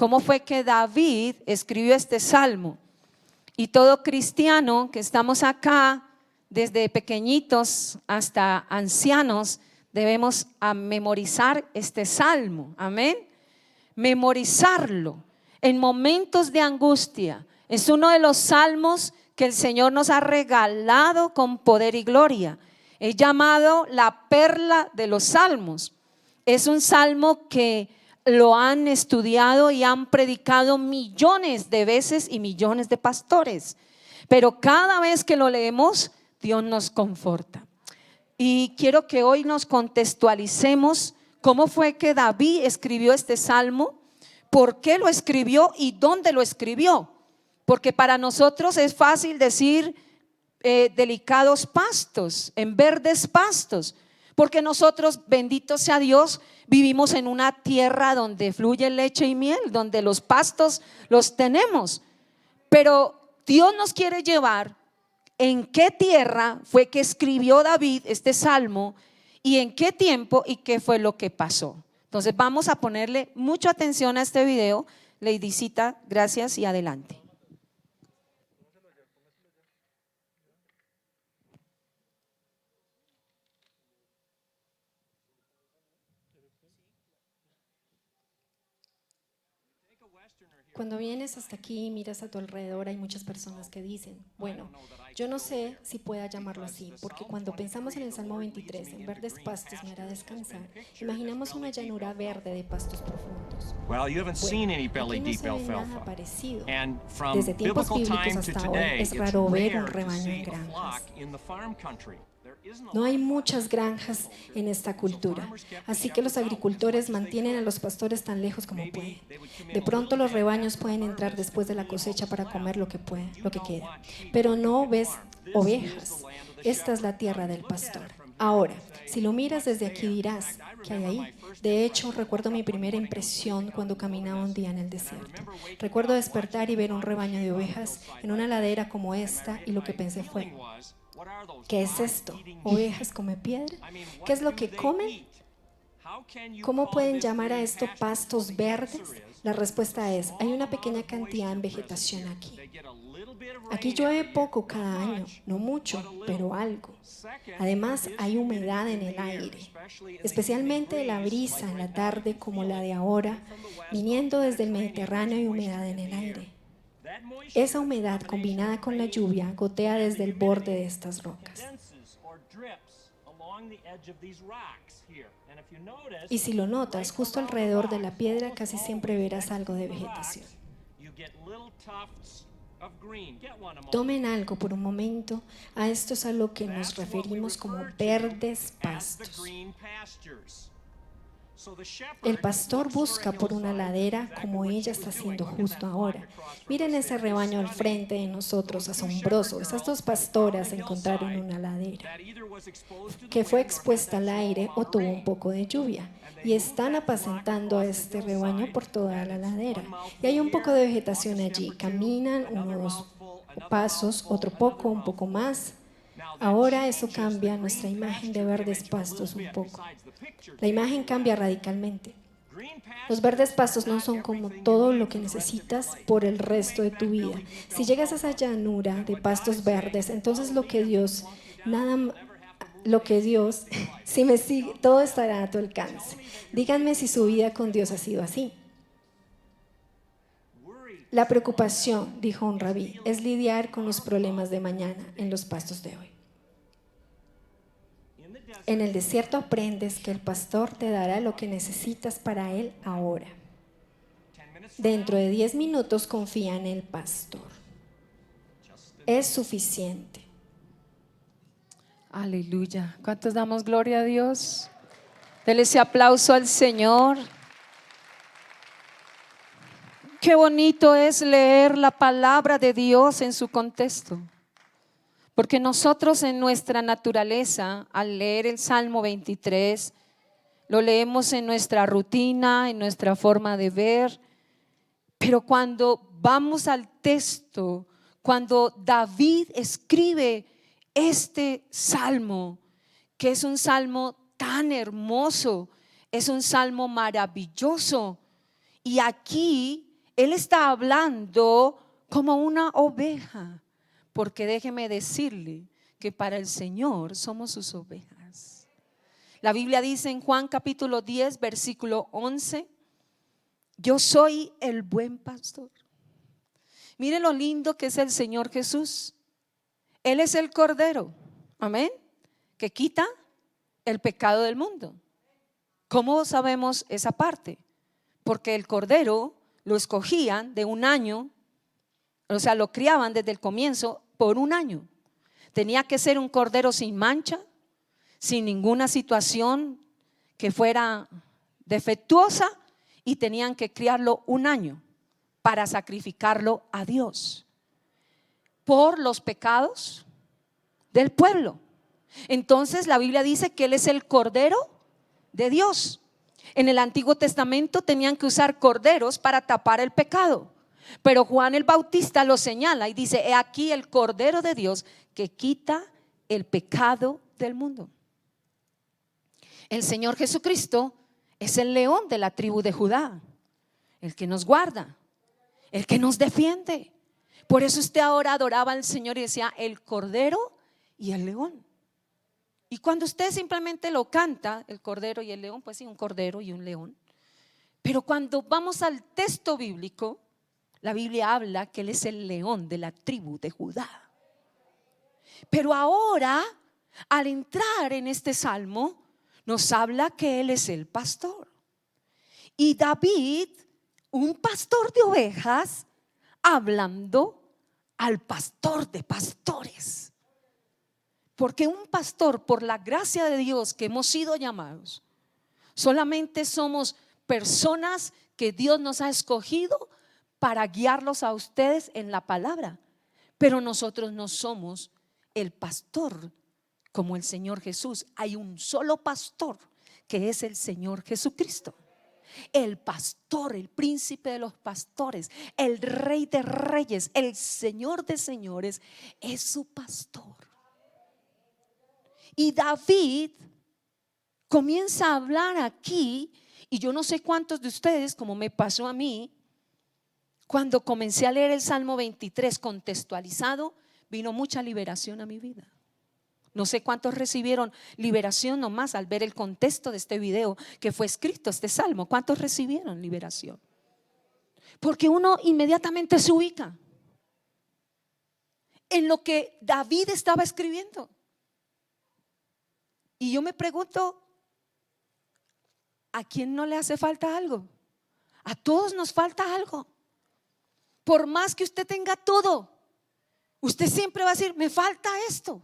cómo fue que David escribió este salmo. Y todo cristiano que estamos acá, desde pequeñitos hasta ancianos, debemos memorizar este salmo. Amén. Memorizarlo en momentos de angustia. Es uno de los salmos que el Señor nos ha regalado con poder y gloria. Es llamado la perla de los salmos. Es un salmo que lo han estudiado y han predicado millones de veces y millones de pastores. Pero cada vez que lo leemos, Dios nos conforta. Y quiero que hoy nos contextualicemos cómo fue que David escribió este salmo, por qué lo escribió y dónde lo escribió. Porque para nosotros es fácil decir delicados pastos, en verdes pastos. Porque nosotros, bendito sea Dios, vivimos en una tierra donde fluye leche y miel, donde los pastos los tenemos. Pero Dios nos quiere llevar en qué tierra fue que escribió David este salmo y en qué tiempo y qué fue lo que pasó. Entonces vamos a ponerle mucha atención a este video. Leidicita, gracias y adelante. Cuando vienes hasta aquí y miras a tu alrededor, hay muchas personas que dicen, bueno, yo no sé si pueda llamarlo así, porque cuando pensamos en el Salmo 23, en verdes pastos me hará descansar, imaginamos una llanura verde de pastos profundos. Well, you haven't seen any Aquí belly no deep se ve nada alfalfa. parecido. And from Desde tiempos biblical bíblicos time to hasta hoy today, es it's raro ver un rare to rebaño en see a granjas. flock in the farm country. There isn't a No lot hay of muchas granjas en esta cultura, así que los agricultores mantienen a los pastores tan lejos como pueden. De pronto los rebaños pueden entrar después de la cosecha para comer lo que queda, pero no ves ovejas. Esta es la tierra del pastor. Ahora, si lo miras desde aquí dirás, ¿qué hay ahí? De hecho, recuerdo mi primera impresión cuando caminaba un día en el desierto. Recuerdo despertar y ver un rebaño de ovejas en una ladera como esta y lo que pensé fue, ¿qué es esto? ¿Ovejas come piedra? ¿Qué es lo que comen? ¿Cómo pueden llamar a esto pastos verdes? La respuesta es, hay una pequeña cantidad en vegetación aquí. Aquí llueve poco cada año, no mucho, pero algo. Además, hay humedad en el aire, especialmente la brisa en la tarde como la de ahora, viniendo desde el Mediterráneo hay humedad en el aire. Esa humedad combinada con la lluvia gotea desde el borde de estas rocas. Y si lo notas, justo alrededor de la piedra casi siempre verás algo de vegetación. Tomen algo por un momento, a esto es a lo que nos referimos como verdes pastos. El pastor busca por una ladera como ella está haciendo justo ahora. Miren ese rebaño al frente de nosotros, asombroso. Esas dos pastoras encontraron una ladera que fue expuesta al aire o tuvo un poco de lluvia. Y están apacentando a este rebaño por toda la ladera. Y hay un poco de vegetación allí. Caminan unos pasos, otro poco, un poco más. Ahora eso cambia nuestra imagen de verdes pastos un poco. La imagen cambia radicalmente. Los verdes pastos no son como todo lo que necesitas por el resto de tu vida. Si llegas a esa llanura de pastos verdes, entonces si me sigue, todo estará a tu alcance. Díganme si su vida con Dios ha sido así. La preocupación, dijo un rabí, es lidiar con los problemas de mañana en los pastos de hoy. En el desierto aprendes que el pastor te dará lo que necesitas para él ahora. Dentro de 10 minutos confía en el pastor. Es suficiente. Aleluya. ¿Cuántos damos gloria a Dios? Dele ese aplauso al Señor. Qué bonito es leer la palabra de Dios en su contexto. Porque nosotros en nuestra naturaleza, al leer el Salmo 23, lo leemos en nuestra rutina, en nuestra forma de ver. Pero cuando vamos al texto, cuando David escribe este salmo, que es un salmo tan hermoso, es un salmo maravilloso. Y aquí Él está hablando como una oveja, porque déjeme decirle que para el Señor somos sus ovejas. La Biblia dice en Juan capítulo 10, versículo 11, yo soy el buen pastor. Mire lo lindo que es el Señor Jesús. Él es el Cordero, amén, que quita el pecado del mundo. ¿Cómo sabemos esa parte? Porque el Cordero lo escogían de un año, o sea, lo criaban desde el comienzo por un año. Tenía que ser un Cordero sin mancha, sin ninguna situación que fuera defectuosa, y tenían que criarlo un año para sacrificarlo a Dios por los pecados del pueblo. Entonces la Biblia dice que Él es el Cordero de Dios. En el Antiguo Testamento tenían que usar corderos para tapar el pecado, pero Juan el Bautista lo señala y dice: he aquí el Cordero de Dios que quita el pecado del mundo. El Señor Jesucristo es el león de la tribu de Judá, el que nos guarda, el que nos defiende. Por eso usted ahora adoraba al Señor y decía el Cordero y el león. Y cuando usted simplemente lo canta, el Cordero y el león, pues sí, un Cordero y un león. Pero cuando vamos al texto bíblico, la Biblia habla que Él es el león de la tribu de Judá. Pero ahora, al entrar en este salmo, nos habla que Él es el pastor. Y David, un pastor de ovejas, hablando al pastor de pastores. Porque un pastor, por la gracia de Dios que hemos sido llamados, solamente somos personas que Dios nos ha escogido para guiarlos a ustedes en la palabra. Pero nosotros no somos el pastor como el Señor Jesús. Hay un solo pastor, que es el Señor Jesucristo. El pastor, el príncipe de los pastores, el rey de reyes, el Señor de señores, es su pastor. Y David comienza a hablar aquí, y yo no sé cuántos de ustedes, como me pasó a mí, cuando comencé a leer el Salmo 23 contextualizado, vino mucha liberación a mi vida. No sé cuántos recibieron liberación nomás al ver el contexto de este video que fue escrito, este salmo. ¿Cuántos recibieron liberación? Porque uno inmediatamente se ubica en lo que David estaba escribiendo. Y yo me pregunto, ¿a quién no le hace falta algo? A todos nos falta algo. Por más que usted tenga todo, usted siempre va a decir: me falta esto.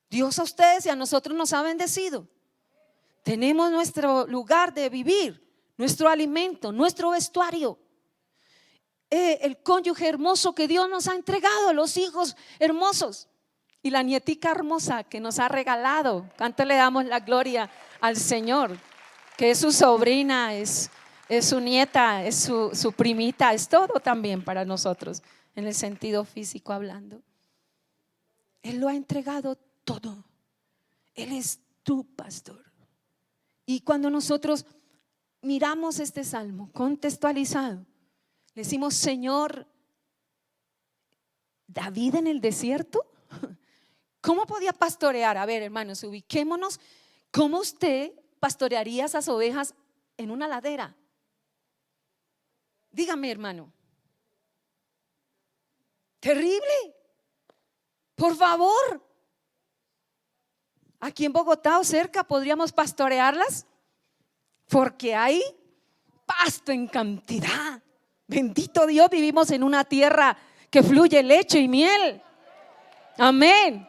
Dios a ustedes y a nosotros nos ha bendecido. Tenemos nuestro lugar de vivir, nuestro alimento, nuestro vestuario, el cónyuge hermoso que Dios nos ha entregado, los hijos hermosos y la nietica hermosa que nos ha regalado. ¿Cuánto le damos la gloria al Señor? Que es su sobrina, es su nieta, es su primita, es todo también para nosotros, en el sentido físico hablando. Él lo ha entregado todo. Él es tu pastor. Y cuando nosotros miramos este salmo contextualizado, le decimos: Señor, David en el desierto, ¿cómo podía pastorear? A ver, hermanos, ubiquémonos. ¿Cómo usted pastorearía esas ovejas en una ladera? Dígame, hermano. Terrible. Por favor. Aquí en Bogotá o cerca podríamos pastorearlas, porque hay pasto en cantidad. Bendito Dios, vivimos en una tierra que fluye leche y miel. Amén.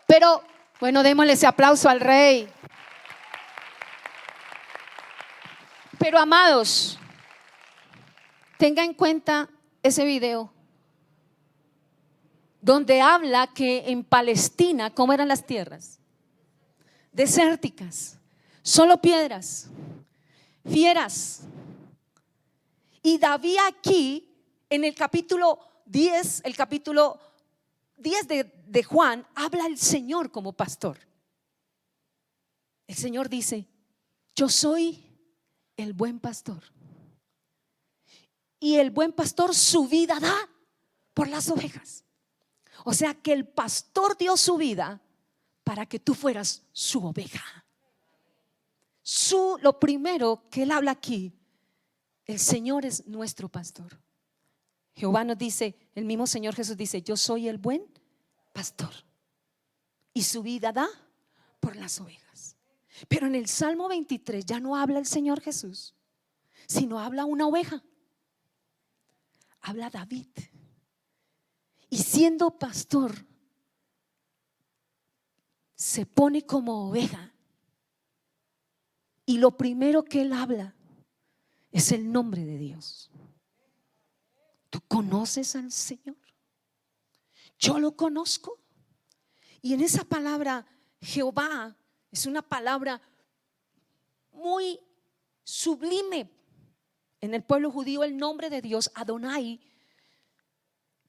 Pero bueno, démosle ese aplauso al Rey. Pero amados, tenga en cuenta ese video donde habla que en Palestina, ¿cómo eran las tierras? Desérticas, solo piedras, fieras. Y David aquí, en el capítulo 10, de Juan, habla el Señor como pastor. El Señor dice: yo soy el buen pastor. y el buen pastor su vida da por las ovejas. O sea que el pastor dio su vida para que tú fueras su oveja. Lo primero que él habla aquí, el Señor es nuestro pastor. Jehová nos dice, el mismo Señor Jesús dice, yo soy el buen pastor y su vida da por las ovejas. Pero en el Salmo 23 ya no habla el Señor Jesús, sino habla una oveja. Habla David. Y siendo pastor, se pone como oveja. Y lo primero que él habla es el nombre de Dios. ¿Tú conoces al Señor? Yo lo conozco. Y en esa palabra Jehová es una palabra muy sublime. En el pueblo judío el nombre de Dios, Adonai,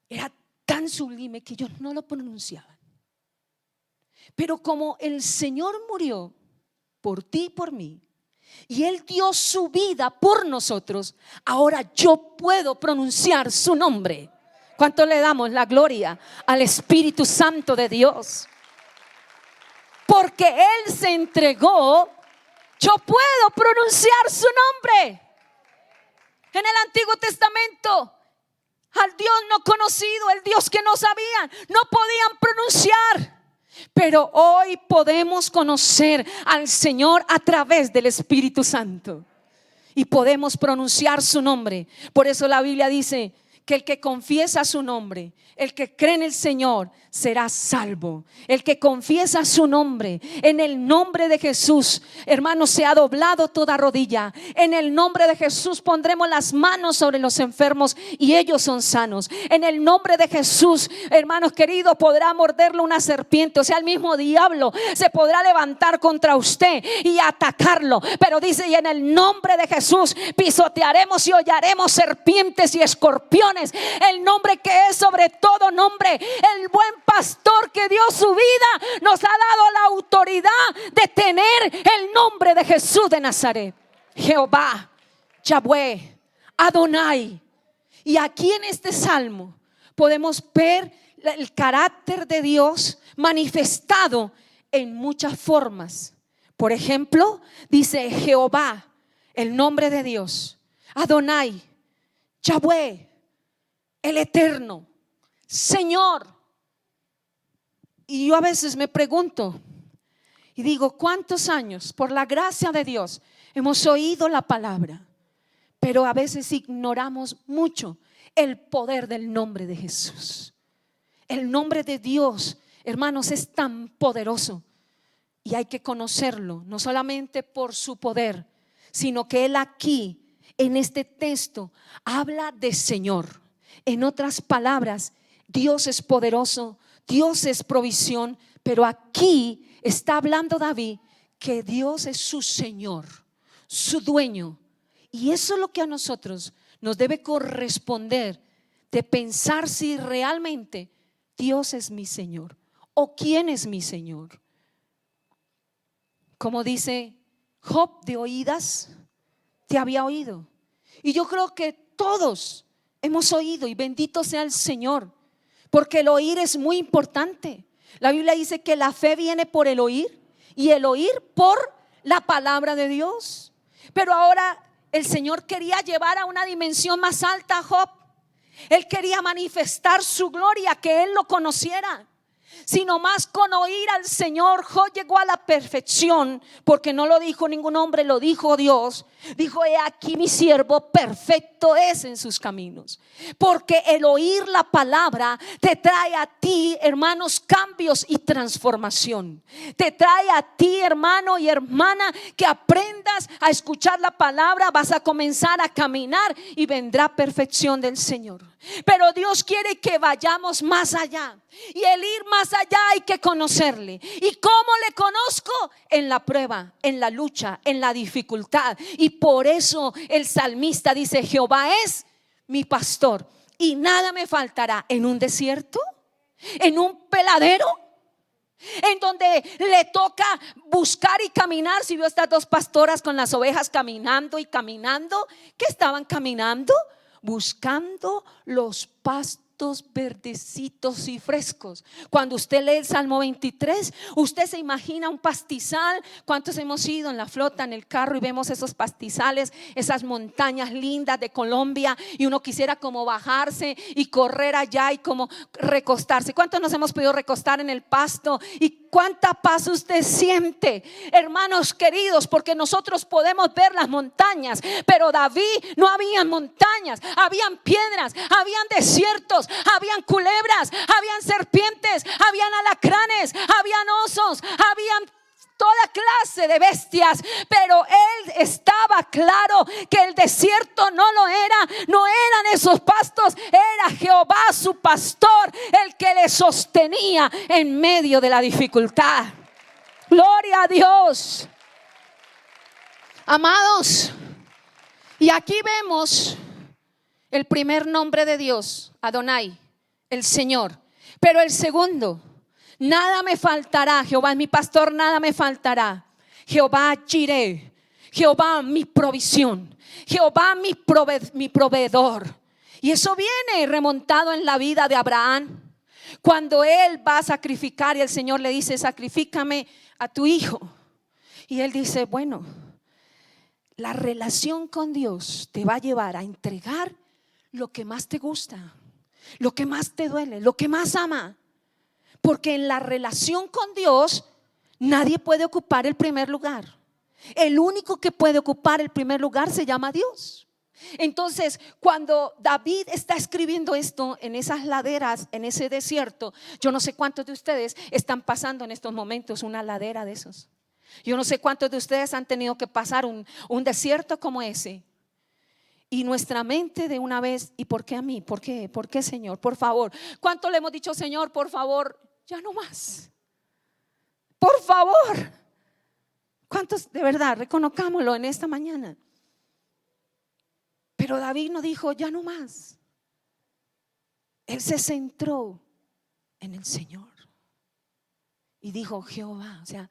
era tan sublime que ellos no lo pronunciaban. Pero como el Señor murió por ti y por mí, y Él dio su vida por nosotros, ahora yo puedo pronunciar su nombre. ¿Cuánto le damos la gloria al Espíritu Santo de Dios? Porque Él se entregó, yo puedo pronunciar su nombre. En el Antiguo Testamento, al Dios no conocido, el Dios que no sabían, no podían pronunciar. Pero hoy podemos conocer al Señor a través del Espíritu Santo y podemos pronunciar su nombre. Por eso la Biblia dice que el que confiesa su nombre, el que cree en el Señor, será salvo. El que confiesa su nombre, en el nombre de Jesús, hermanos, se ha doblado toda rodilla. En el nombre de Jesús pondremos las manos sobre los enfermos y ellos son sanos. En el nombre de Jesús, hermanos queridos, podrá morderlo una serpiente. O sea, el mismo diablo se podrá levantar contra usted y atacarlo. Pero dice, y en el nombre de Jesús pisotearemos y hollaremos serpientes y escorpiones. El nombre que es sobre todo nombre, el buen pastor que dio su vida nos ha dado la autoridad de tener el nombre de Jesús de Nazaret. Jehová, Yahweh, Adonai. Y aquí en este salmo podemos ver el carácter de Dios manifestado en muchas formas. Por ejemplo, dice Jehová, el nombre de Dios, Adonai, Yahweh, el Eterno, Señor. Y yo a veces me pregunto y digo, ¿cuántos años por la gracia de Dios hemos oído la palabra? Pero a veces ignoramos mucho el poder del nombre de Jesús. El nombre de Dios, hermanos, es tan poderoso y hay que conocerlo, no solamente por su poder, sino que Él aquí en este texto habla de Señor. En otras palabras, Dios es poderoso, Dios es provisión, pero aquí está hablando David que Dios es su Señor, su dueño. Y eso es lo que a nosotros nos debe corresponder, de pensar si realmente Dios es mi Señor o quién es mi Señor. Como dice Job, de oídas te había oído. Y yo creo que todos hemos oído, y bendito sea el Señor, porque el oír es muy importante. La Biblia dice que la fe viene por el oír y el oír por la palabra de Dios. Pero ahora el Señor quería llevar a una dimensión más alta a Job. Él quería manifestar su gloria, que él lo conociera. Sino más con oír al Señor, Job llegó a la perfección, porque no lo dijo ningún hombre, lo dijo Dios. Dijo, he aquí mi siervo, perfecto es en sus caminos. Porque el oír la palabra te trae a ti, hermanos, cambios y transformación. Te trae a ti, hermano y hermana, que aprendas a escuchar la palabra. Vas a comenzar a caminar y vendrá perfección del Señor. Pero Dios quiere que vayamos más allá. Y el ir más allá hay que conocerle. ¿Y cómo le conozco? En la prueba, en la lucha, en la dificultad. Y por eso el salmista dice, Jehová es mi pastor y nada me faltará. ¿En un desierto? ¿En un peladero? En donde le toca buscar y caminar. Si vio estas dos pastoras con las ovejas caminando y caminando, ¿qué estaban caminando? buscando los pastos verdecitos y frescos. Cuando usted lee el Salmo 23, usted se imagina un pastizal. ¿Cuántos hemos ido en la flota, en el carro, y vemos esos pastizales, esas montañas lindas de Colombia, y uno quisiera como bajarse y correr allá y como recostarse? ¿Cuántos nos hemos podido recostar en el pasto? Y cuánta paz usted siente, hermanos queridos, porque nosotros podemos ver las montañas, pero David no habían montañas, habían piedras, habían desiertos, habían culebras, habían serpientes, habían alacranes, habían osos, habían toda clase de bestias, pero él estaba claro que el desierto no lo era, no eran esos pastos, era Jehová su pastor el que le sostenía en medio de la dificultad. Gloria a Dios. Amados, y aquí vemos el primer nombre de Dios, Adonai, el Señor. Pero el segundo, nada me faltará. Jehová es mi pastor, nada me faltará. Jehová Jireh, Jehová mi provisión, Jehová mi proveedor. Y eso viene remontado en la vida de Abraham. Cuando él va a sacrificar y el Señor le dice: sacrifícame a tu hijo. Y él dice: bueno, la relación con Dios te va a llevar a entregar lo que más te gusta, lo que más te duele, lo que más ama. Porque en la relación con Dios nadie puede ocupar el primer lugar. El único que puede ocupar el primer lugar se llama Dios. Entonces, cuando David está escribiendo esto en esas laderas, en ese desierto, yo no sé cuántos de ustedes están pasando en estos momentos una ladera de esos. Yo no sé cuántos de ustedes han tenido que pasar un desierto como ese. Y nuestra mente de una vez: ¿y por qué a mí? ¿Por qué? ¿Por qué, Señor? Por favor. ¿Cuánto le hemos dicho: Señor, por favor, ya no más? Por favor. ¿Cuántos de verdad? Reconozcámoslo en esta mañana. Pero David no dijo: ya no más. Él se centró en el Señor y dijo: Jehová, o sea,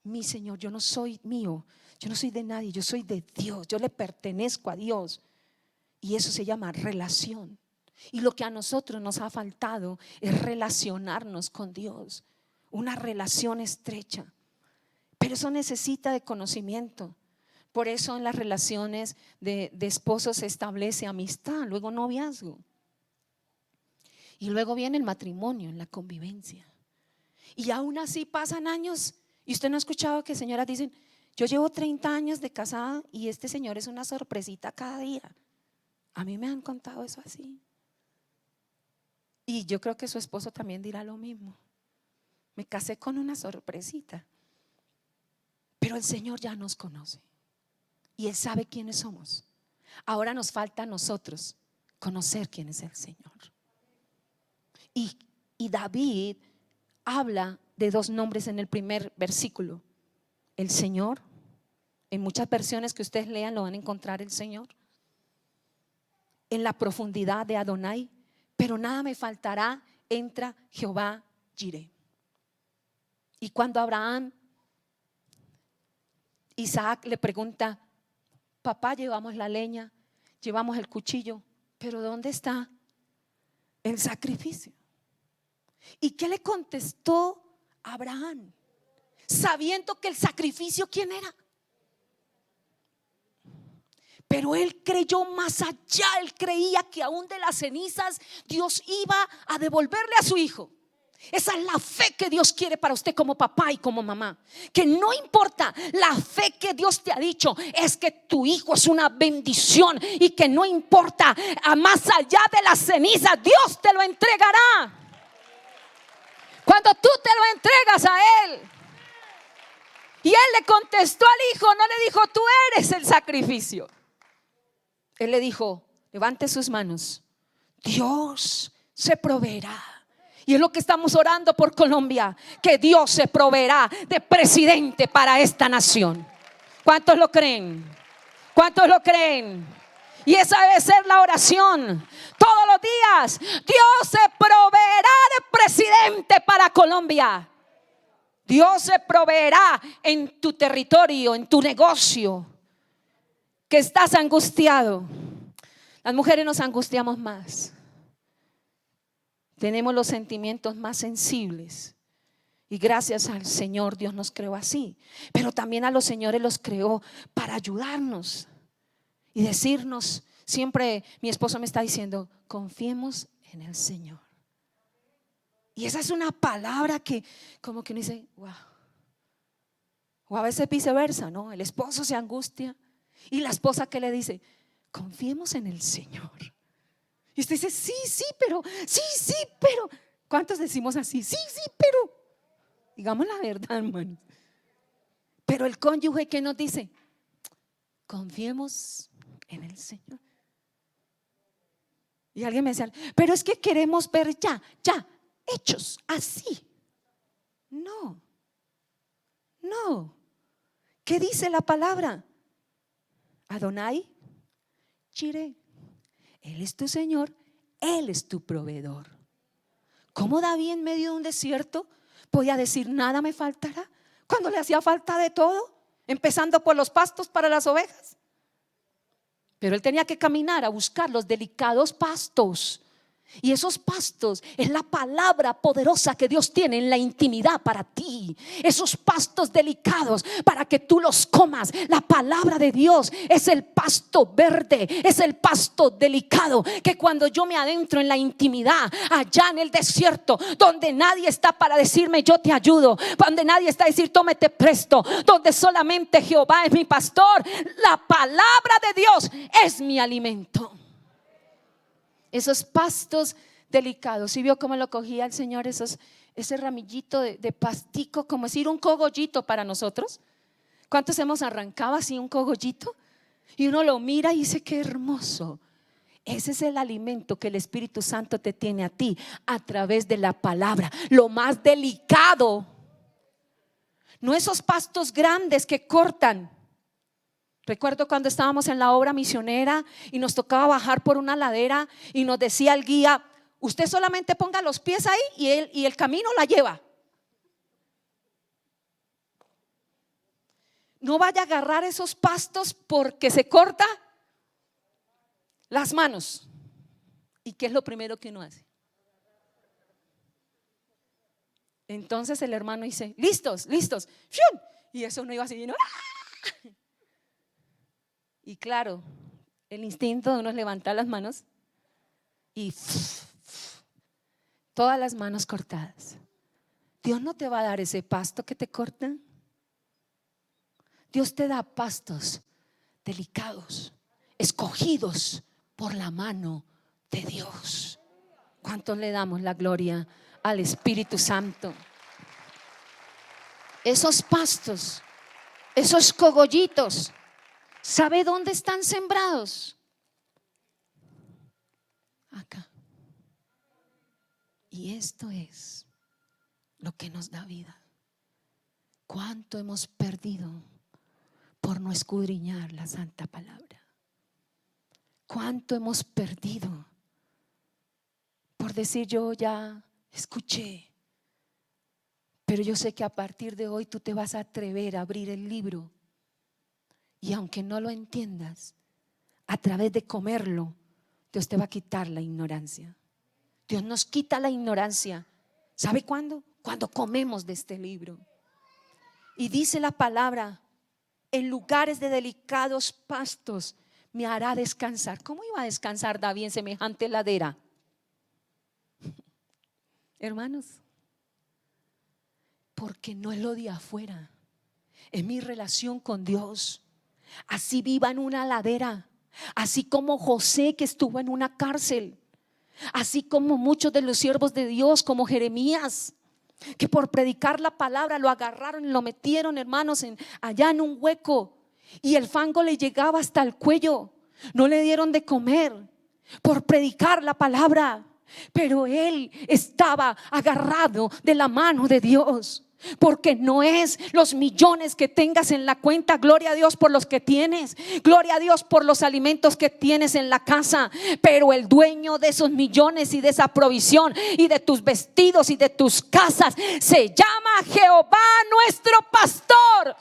mi Señor, yo no soy mío, yo no soy de nadie, yo soy de Dios, yo le pertenezco a Dios. Y eso se llama relación. Y lo que a nosotros nos ha faltado es relacionarnos con Dios, una relación estrecha. Pero eso necesita de conocimiento. Por eso en las relaciones de esposos se establece amistad, luego noviazgo, y luego viene el matrimonio, en la convivencia. Y aún así pasan años. Y usted no ha escuchado que señoras dicen: yo llevo 30 años de casada y este señor es una sorpresita cada día. A mí me han contado eso así. Y yo creo que su esposo también dirá lo mismo: me casé con una sorpresita. Pero el Señor ya nos conoce y Él sabe quiénes somos. Ahora nos falta a nosotros conocer quién es el Señor. Y David habla de dos nombres en el primer versículo: el Señor. En muchas versiones que ustedes lean lo van a encontrar el Señor. En la profundidad de Adonai: pero nada me faltará, entra Jehová Jireh. Y cuando Isaac le pregunta: papá, llevamos la leña, llevamos el cuchillo, pero ¿dónde está el sacrificio? ¿Y qué le contestó Abraham? Sabiendo que el sacrificio, ¿quién era? Pero él creyó más allá. Él creía que aún de las cenizas Dios iba a devolverle a su hijo. Esa es la fe que Dios quiere para usted como papá y como mamá. Que no importa, la fe que Dios te ha dicho es que tu hijo es una bendición, y que no importa, a más allá de las cenizas, Dios te lo entregará. Cuando tú te lo entregas a Él. Y Él le contestó al hijo, no le dijo: tú eres el sacrificio. Él le dijo: levante sus manos, Dios se proveerá. Y es lo que estamos orando por Colombia: que Dios se proveerá de presidente para esta nación. ¿Cuántos lo creen? ¿Cuántos lo creen? Y esa debe ser la oración todos los días: Dios se proveerá de presidente para Colombia. Dios se proveerá en tu territorio, en tu negocio, que estás angustiado. Las mujeres nos angustiamos más. Tenemos los sentimientos más sensibles. Y gracias al Señor Dios nos creó así. Pero también a los señores los creó para ayudarnos y decirnos, siempre mi esposo me está diciendo, confiemos en el Señor. Y esa es una palabra que como que uno dice, wow. O a veces viceversa, ¿no? El esposo se angustia y la esposa que le dice, confiemos en el Señor. Y usted dice, sí, pero. ¿Cuántos decimos así? Sí, pero. Digamos la verdad, hermanos. Pero el cónyuge que nos dice, confiemos en el Señor. Y alguien me decía, pero es que queremos ver ya, hechos así. No. ¿Qué dice la palabra? Adonai Jireh. Él es tu Señor, Él es tu proveedor. ¿Cómo David en medio de un desierto podía decir nada me faltará? Cuando le hacía falta de todo, empezando por los pastos para las ovejas. Pero él tenía que caminar a buscar los delicados pastos. Y esos pastos es la palabra poderosa que Dios tiene en la intimidad para ti. Esos pastos delicados para que tú los comas. La palabra de Dios es el pasto verde, es el pasto delicado que cuando yo me adentro en la intimidad, allá en el desierto, donde nadie está para decirme yo te ayudo, donde nadie está a decir tómate presto, donde solamente Jehová es mi pastor, la palabra de Dios es mi alimento. Esos pastos delicados. ¿Sí vio cómo lo cogía el Señor? Ese ramillito de pastico, como decir un cogollito para nosotros. ¿Cuántos hemos arrancado así un cogollito? Y uno lo mira y dice qué hermoso. Ese es el alimento que el Espíritu Santo te tiene a ti a través de la palabra. Lo más delicado. No esos pastos grandes que cortan. Recuerdo cuando estábamos en la obra misionera y nos tocaba bajar por una ladera y nos decía el guía, usted solamente ponga los pies ahí y el camino la lleva. No vaya a agarrar esos pastos porque se corta las manos. ¿Y qué es lo primero que uno hace? Entonces el hermano dice, listos. Y eso no iba así, ¿no? Y claro, el instinto de uno es levantar las manos y todas las manos cortadas. Dios no te va a dar ese pasto que te cortan. Dios te da pastos delicados, escogidos por la mano de Dios. ¿Cuántos le damos la gloria al Espíritu Santo? Esos pastos, esos cogollitos, ¿sabe dónde están sembrados? Acá. Y esto es lo que nos da vida. ¿Cuánto hemos perdido por no escudriñar la santa palabra? ¿Cuánto hemos perdido por decir yo ya escuché? Pero yo sé que a partir de hoy tú te vas a atrever a abrir el libro. Y aunque no lo entiendas, a través de comerlo, Dios te va a quitar la ignorancia. Dios nos quita la ignorancia. ¿Sabe cuándo? Cuando comemos de este libro. Y dice la palabra, en lugares de delicados pastos me hará descansar. ¿Cómo iba a descansar David en semejante ladera? Hermanos, porque no es lo de afuera, es mi relación con Dios. Así viva en una ladera, así como José que estuvo en una cárcel, así como muchos de los siervos de Dios como Jeremías, que por predicar la palabra lo agarraron y lo metieron, hermanos, allá en un hueco y el fango le llegaba hasta el cuello. No le dieron de comer por predicar la palabra, pero él estaba agarrado de la mano de Dios. Porque no es los millones que tengas en la cuenta, gloria a Dios por los que tienes, gloria a Dios por los alimentos que tienes en la casa, pero el dueño de esos millones y de esa provisión y de tus vestidos y de tus casas se llama Jehová nuestro pastor.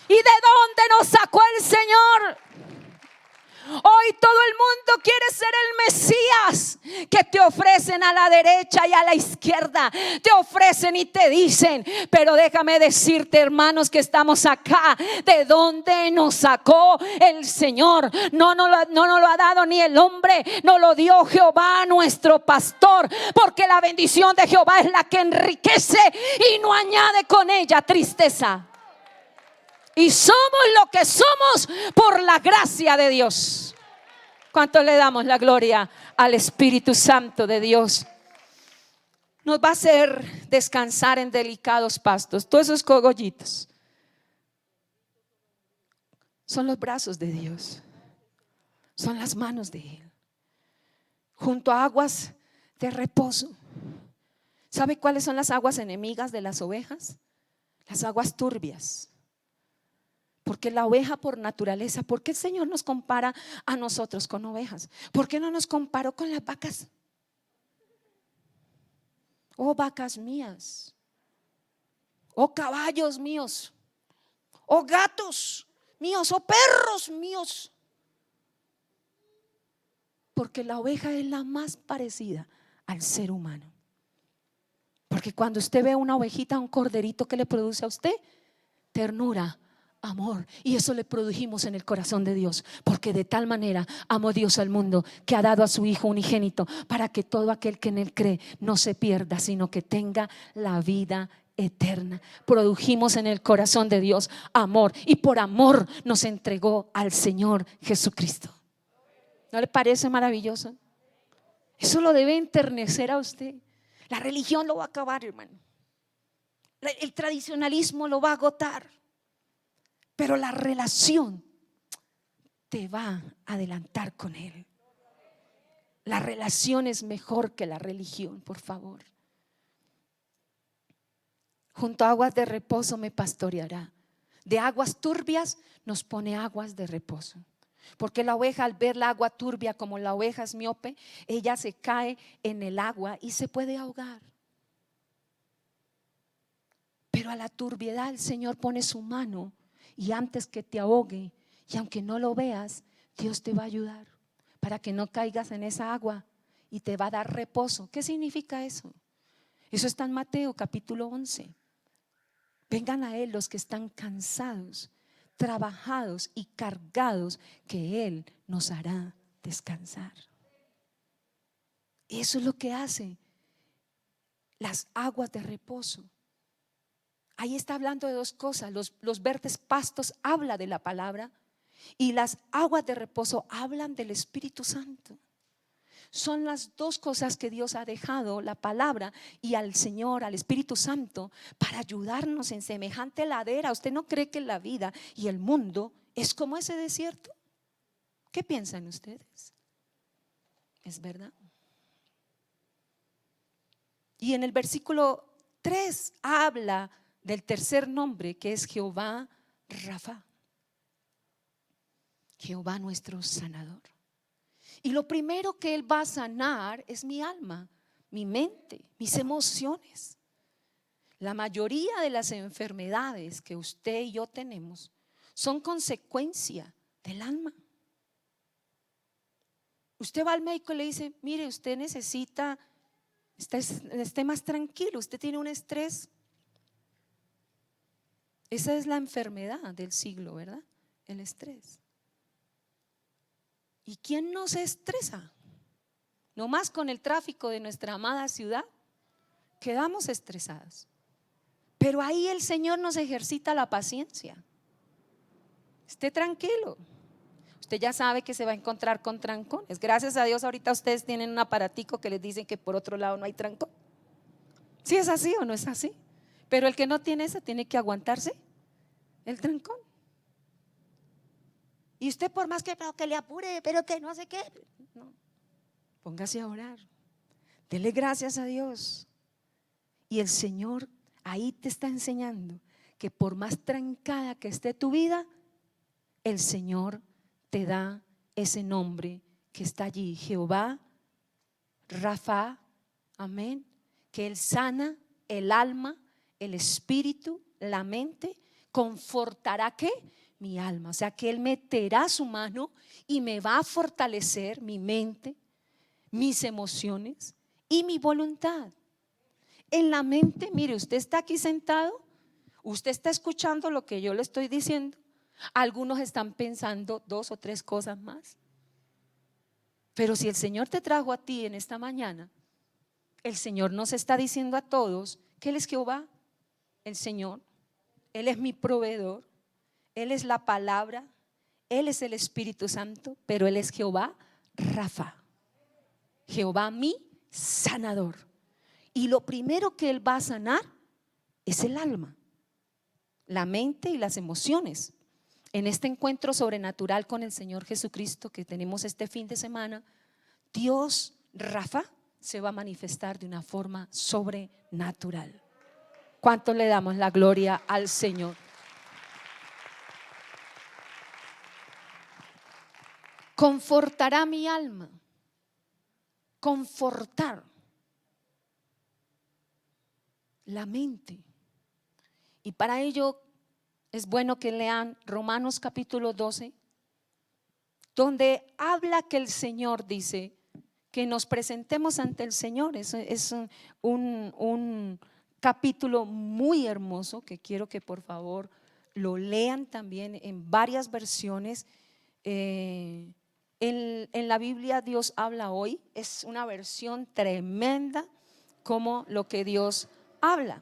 ¿Y de dónde nos sacó el Señor? Hoy Hoy todo el mundo quiere ser el Mesías que te ofrecen a la derecha y a la izquierda. Te ofrecen y te dicen, pero déjame decirte, hermanos, que estamos acá. ¿De dónde nos sacó el Señor? No nos lo ha dado ni el hombre, nos lo dio Jehová nuestro pastor, porque la bendición de Jehová es la que enriquece y no añade con ella tristeza. Y somos lo que somos por la gracia de Dios. ¿Cuánto le damos la gloria al Espíritu Santo de Dios? Nos va a hacer descansar en delicados pastos. Todos esos cogollitos son los brazos de Dios, son las manos de Él, junto a aguas de reposo. ¿Sabe cuáles son las aguas enemigas de las ovejas? Las aguas turbias. Porque la oveja por naturaleza, ¿por qué el Señor nos compara a nosotros con ovejas? ¿Por qué no nos comparó con las vacas? Oh, vacas mías, oh, caballos míos, oh, gatos míos, oh, perros míos. Porque la oveja es la más parecida al ser humano. Porque cuando usted ve una ovejita, un corderito, ¿qué le produce a usted? Ternura, amor. Y eso le produjimos en el corazón de Dios, porque de tal manera amó Dios al mundo que ha dado a su Hijo unigénito, para que todo aquel que en Él cree no se pierda, sino que tenga la vida eterna. Produjimos en el corazón de Dios amor, y por amor nos entregó al Señor Jesucristo. ¿No le parece maravilloso? Eso lo debe enternecer a usted. La religión lo va a acabar, hermano. El tradicionalismo lo va a agotar. Pero la relación te va a adelantar con Él. La relación es mejor que la religión, por favor. Junto a aguas de reposo me pastoreará. De aguas turbias nos pone aguas de reposo. Porque la oveja, al ver la agua turbia, como la oveja es miope, ella se cae en el agua y se puede ahogar. Pero a la turbiedad el Señor pone su mano, y antes que te ahogue, y aunque no lo veas, Dios te va a ayudar para que no caigas en esa agua, y te va a dar reposo. ¿Qué significa eso? Eso está en Mateo capítulo 11. Vengan a Él los que están cansados, trabajados y cargados, que Él nos hará descansar. Eso es lo que hace las aguas de reposo. Ahí está hablando de dos cosas. Los verdes pastos habla de la palabra, y las aguas de reposo hablan del Espíritu Santo. Son las dos cosas que Dios ha dejado, la palabra y al Señor, al Espíritu Santo, para ayudarnos en semejante ladera. ¿Usted no cree que la vida y el mundo es como ese desierto? ¿Qué piensan ustedes? ¿Es verdad? Y en el versículo 3 habla del tercer nombre, que es Jehová Rafa, Jehová nuestro sanador. Y lo primero que Él va a sanar es mi alma, mi mente, mis emociones. La mayoría de las enfermedades que usted y yo tenemos son consecuencia del alma. Usted va al médico y le dice: mire, usted necesita esté más tranquilo, usted tiene un estrés. Esa es la enfermedad del siglo, ¿verdad? El estrés. ¿Y quién no se estresa? No más con el tráfico de nuestra amada ciudad, quedamos estresados. Pero ahí el Señor nos ejercita la paciencia. Esté tranquilo. Usted ya sabe que se va a encontrar con trancones. Gracias a Dios ahorita ustedes tienen un aparatico que les dicen que por otro lado no hay trancón. ¿Sí es así o no es así? Pero el que no tiene eso tiene que aguantarse el trancón. Y usted, por más que le apure, pero que no sé qué, no. Póngase a orar, dele gracias a Dios. Y el Señor ahí te está enseñando que por más trancada que esté tu vida, el Señor te da ese nombre que está allí, Jehová Rafa, amén, que Él sana el alma, el espíritu, la mente. ¿Confortará qué? mi alma. O sea que Él meterá su mano y me va a fortalecer mi mente, mis emociones y mi voluntad. En la mente, mire, usted está aquí sentado, usted está escuchando lo que yo le estoy diciendo. Algunos están pensando 2 o 3 cosas más. Pero si el Señor te trajo a ti en esta mañana, el Señor nos está diciendo a todos que Él es Jehová, el Señor. Él es mi proveedor, Él es la palabra, Él es el Espíritu Santo, pero Él es Jehová Rafa, Jehová mi sanador. Y lo primero que Él va a sanar es el alma, la mente y las emociones. En este encuentro sobrenatural con el Señor Jesucristo que tenemos este fin de semana, Dios Rafa se va a manifestar de una forma sobrenatural. ¿Cuánto le damos la gloria al Señor? Confortará mi alma. Confortar la mente. Y para ello es bueno que lean Romanos capítulo 12, donde habla que el Señor dice que nos presentemos ante el Señor. Es un capítulo muy hermoso que quiero que por favor lo lean también en varias versiones. En la Biblia Dios habla hoy, es una versión tremenda como lo que Dios habla.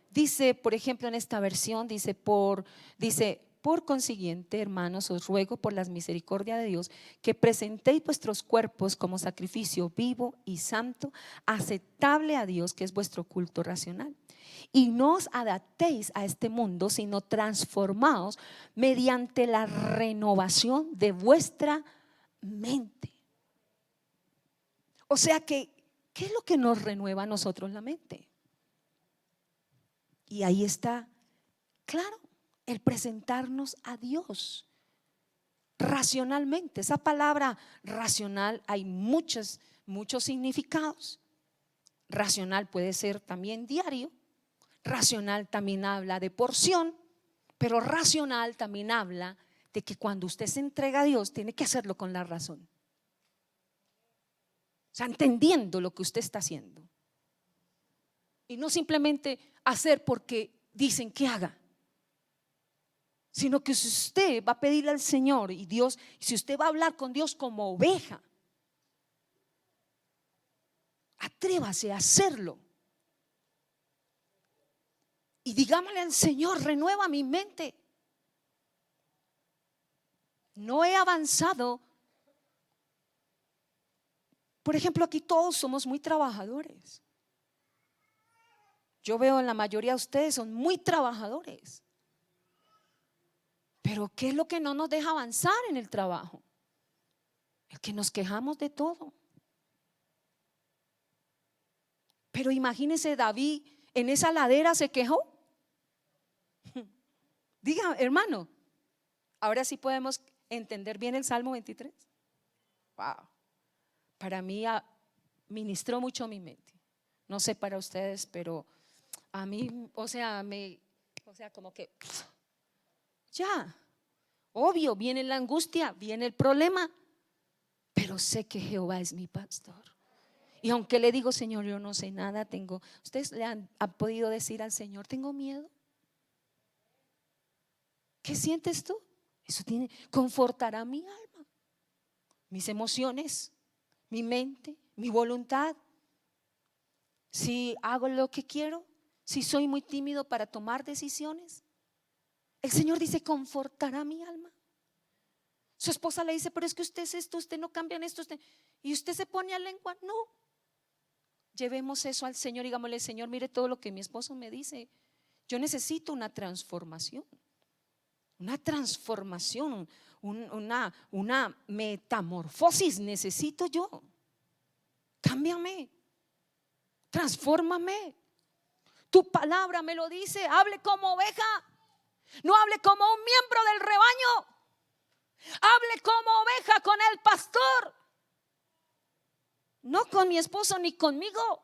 Dice, por ejemplo, en esta versión, dice, por consiguiente, hermanos, os ruego por las misericordias de Dios que presentéis vuestros cuerpos como sacrificio vivo y santo, aceptable a Dios, que es vuestro culto racional. Y no os adaptéis a este mundo, sino transformaos mediante la renovación de vuestra mente. O sea que, ¿qué es lo que nos renueva a nosotros la mente? Y ahí está, claro, el presentarnos a Dios racionalmente. Esa palabra racional hay muchos significados. Racional puede ser también diario, racional también habla de porción, pero racional también habla de que cuando usted se entrega a Dios tiene que hacerlo con la razón. O sea, entendiendo lo que usted está haciendo. Y no simplemente hacer porque dicen que haga, sino que si usted va a pedirle al Señor y Dios, si usted va a hablar con Dios como oveja, atrévase a hacerlo. Y digámosle al Señor, renueva mi mente. No he avanzado. Por ejemplo, aquí todos somos muy trabajadores. Yo veo en la mayoría de ustedes son muy trabajadores. Pero ¿qué es lo que no nos deja avanzar en el trabajo? Es que nos quejamos de todo. Pero imagínense, David en esa ladera se quejó. Diga, hermano, ahora sí podemos entender bien el Salmo 23. Wow. Para mí ministró mucho mi mente. No sé para ustedes, pero a mí, o sea, como que ya, obvio, viene la angustia, viene el problema, pero sé que Jehová es mi pastor. Y aunque le digo, Señor, yo no sé nada, ustedes le han podido decir al Señor, tengo miedo. ¿Qué sientes tú? Eso confortará mi alma, mis emociones, mi mente, mi voluntad. Si hago lo que quiero, si soy muy tímido para tomar decisiones, el Señor dice, confortará mi alma. Su esposa le dice, pero es que usted es esto, usted no cambia en esto, y usted se pone a lengua. No, llevemos eso al Señor, digámosle, Señor, mire todo lo que mi esposo me dice. Yo necesito una transformación, una metamorfosis necesito yo. Cámbiame, transfórmame. Tu palabra me lo dice, hable como oveja, no hable como un miembro del rebaño, hable como oveja con el pastor, no con mi esposo ni conmigo,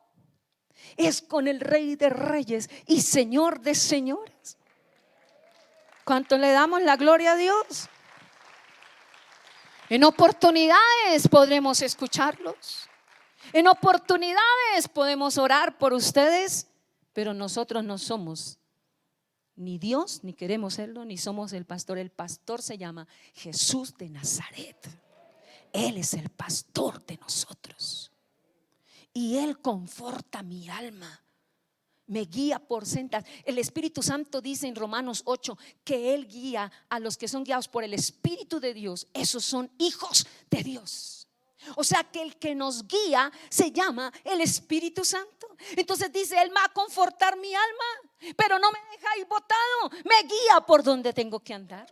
es con el Rey de Reyes y Señor de Señores. ¿Cuánto le damos la gloria a Dios? En oportunidades podremos escucharlos. En oportunidades podemos orar por ustedes, pero nosotros no somos ni Dios, ni queremos serlo, ni somos el pastor. El pastor se llama Jesús de Nazaret. Él es el pastor de nosotros. Y Él conforta mi alma, me guía por sendas. El Espíritu Santo dice en Romanos 8 que Él guía a los que son guiados por el Espíritu de Dios. Esos son hijos de Dios. O sea que el que nos guía se llama el Espíritu Santo. Entonces dice, Él va a confortar mi alma, pero no me deja ahí botado, me guía por donde tengo que andar.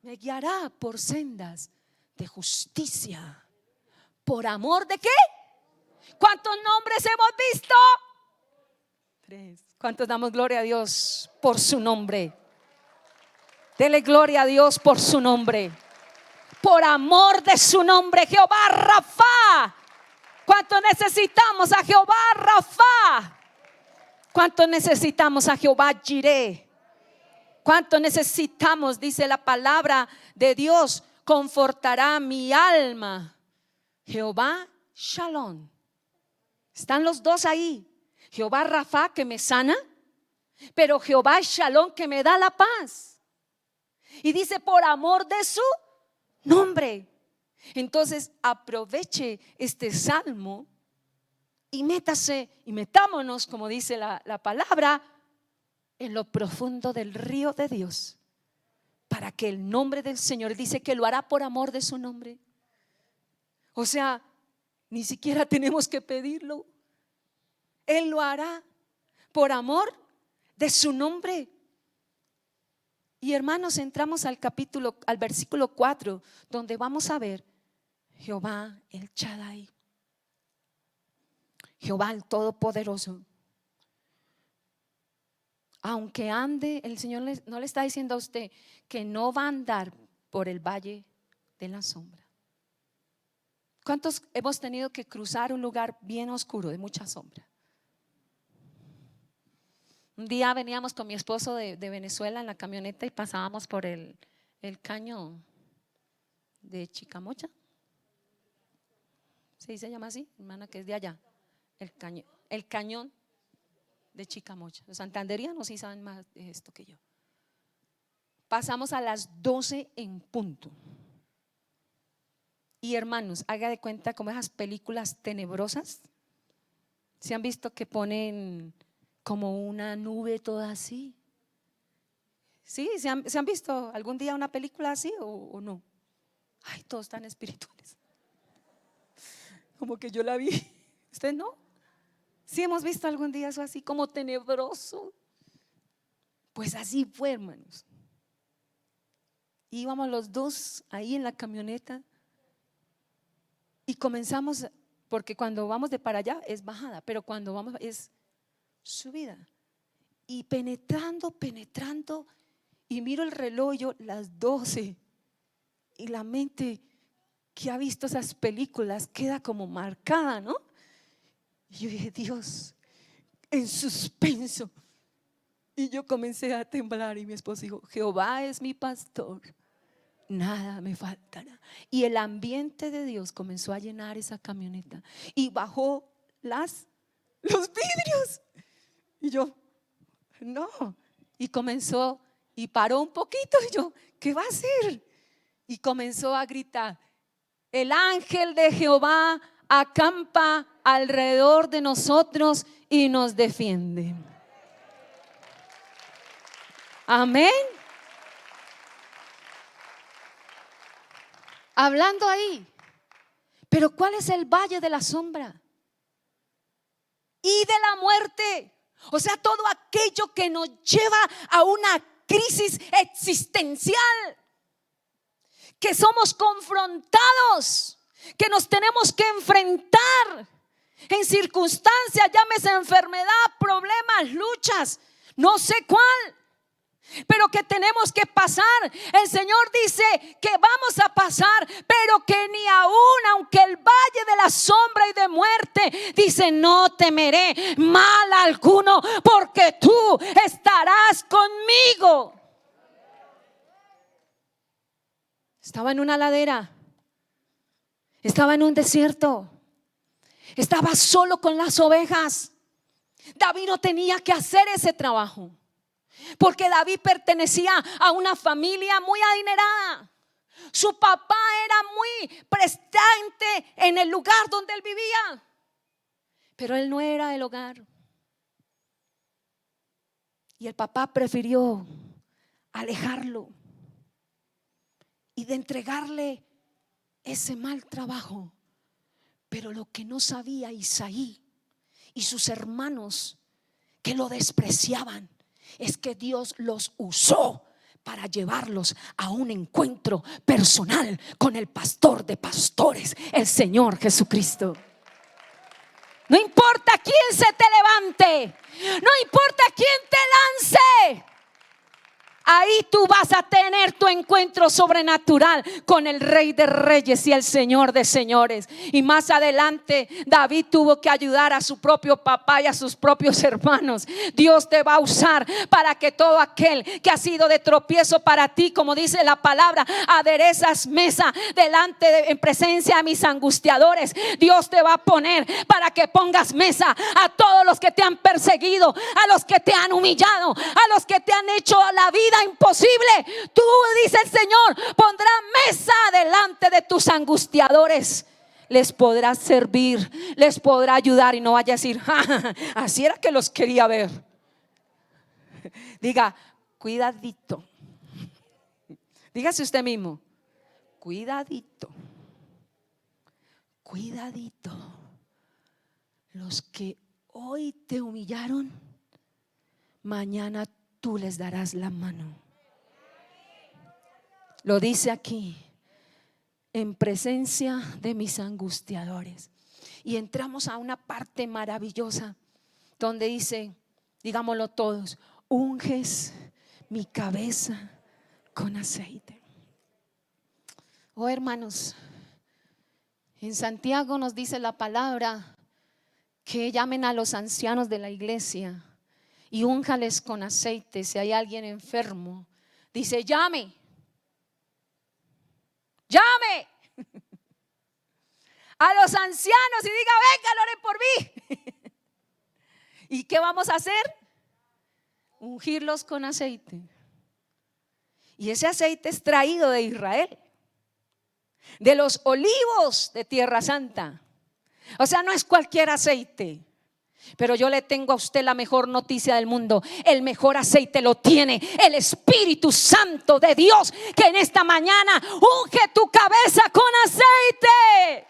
Me guiará por sendas de justicia. ¿Por amor de qué? ¿Cuántos nombres hemos visto? 3. ¿Cuántos damos gloria a Dios por su nombre? Dele gloria a Dios por su nombre. Por amor de su nombre, Jehová Rafa. ¿Cuánto necesitamos a Jehová Rafa? ¿Cuánto necesitamos a Jehová Jireh? ¿Cuánto necesitamos? Dice la palabra de Dios, confortará mi alma. Jehová Shalom. Están los dos ahí. Jehová Rafa, que me sana, pero Jehová Shalom, que me da la paz. Y dice, por amor de su nombre. Entonces aproveche este salmo y métase y metámonos, como dice la palabra, en lo profundo del río de Dios, para que el nombre del Señor, dice que lo hará por amor de su nombre. O sea, ni siquiera tenemos que pedirlo. Él lo hará por amor de su nombre. Y hermanos, entramos al versículo 4, donde vamos a ver Jehová el Shaddai, Jehová el Todopoderoso. Aunque ande, el Señor no le está diciendo a usted que no va a andar por el valle de la sombra. ¿Cuántos hemos tenido que cruzar un lugar bien oscuro, de mucha sombra? Un día veníamos con mi esposo de Venezuela en la camioneta y pasábamos por el caño de Chicamocha. ¿Sí se llama así, hermana, que es de allá? El cañón de Chicamocha. Los santanderianos sí saben más de esto que yo. Pasamos a las 12 en punto. Y hermanos, haga de cuenta como esas películas tenebrosas. ¿Se han visto que ponen como una nube toda así? ¿Sí? ¿Se han visto algún día una película así o no? Ay, todos tan espirituales. Como que yo la vi. ¿Usted no? ¿Sí hemos visto algún día eso así como tenebroso? Pues así fue, hermanos. Íbamos los dos ahí en la camioneta. Y comenzamos, porque cuando vamos de para allá es bajada, pero cuando vamos es subida. Y penetrando, y miro el reloj, yo las 12, y la mente que ha visto esas películas queda como marcada, ¿no? Y yo dije, Dios, en suspenso. Y yo comencé a temblar y mi esposo dijo, Jehová es mi pastor, nada me faltará. Y el ambiente de Dios comenzó a llenar esa camioneta y bajó los vidrios. Y yo, no. Y comenzó y paró un poquito. Y yo, ¿qué va a hacer? Y comenzó a gritar, el ángel de Jehová acampa alrededor de nosotros y nos defiende. Amén. Hablando ahí, pero ¿cuál es el valle de la sombra y de la muerte? O sea, todo aquello que nos lleva a una crisis existencial, que somos confrontados, que nos tenemos que enfrentar en circunstancias, llámese enfermedad, problemas, luchas, no sé cuál, pero que tenemos que pasar. El Señor dice que vamos a pasar, pero que ni aún, aunque el valle de la sombra y de de muerte, dice: no temeré mal alguno, porque tú estarás conmigo. Estaba en una ladera, estaba en un desierto, estaba solo con las ovejas. David no tenía que hacer ese trabajo, porque David pertenecía a una familia muy adinerada. Su papá era muy prestante en el lugar donde él vivía, pero él no era del hogar. Y el papá prefirió alejarlo y de entregarle ese mal trabajo. Pero lo que no sabía Isaí y sus hermanos, que lo despreciaban, es que Dios los usó para llevarlos a un encuentro personal con el pastor de pastores, el Señor Jesucristo. No importa quién se te levante, no importa quién te lance, ahí tú vas a tener tu encuentro sobrenatural con el Rey de Reyes y el Señor de Señores. Y más adelante David tuvo que ayudar a su propio papá y a sus propios hermanos. Dios te va a usar para que todo aquel que ha sido de tropiezo para ti, como dice la palabra, aderezas mesa delante en presencia de mis angustiadores. Dios te va a poner para que pongas mesa a todos los que te han perseguido, a los que te han humillado, a los que te han hecho la vida imposible. Tú, dice el Señor, pondrá mesa delante de tus angustiadores. Les podrá servir, les podrá ayudar, y no vaya a decir: así era que los quería ver. Diga: cuidadito. Dígase usted mismo: cuidadito, cuidadito. Los que hoy te humillaron, mañana tú les darás la mano. Lo dice aquí: en presencia de mis angustiadores. Y entramos a una parte maravillosa donde dice, digámoslo todos: unges mi cabeza con aceite. Oh, hermanos, en Santiago nos dice la palabra que llamen a los ancianos de la iglesia y únjales con aceite. Si hay alguien enfermo, dice: llame a los ancianos y diga: vengan, oren por mí. ¿Y qué vamos a hacer? Ungirlos con aceite. Y ese aceite es traído de Israel, de los olivos de Tierra Santa. O sea, no es cualquier aceite. Pero yo le tengo a usted la mejor noticia del mundo: el mejor aceite lo tiene el Espíritu Santo de Dios, que en esta mañana unge tu cabeza con aceite.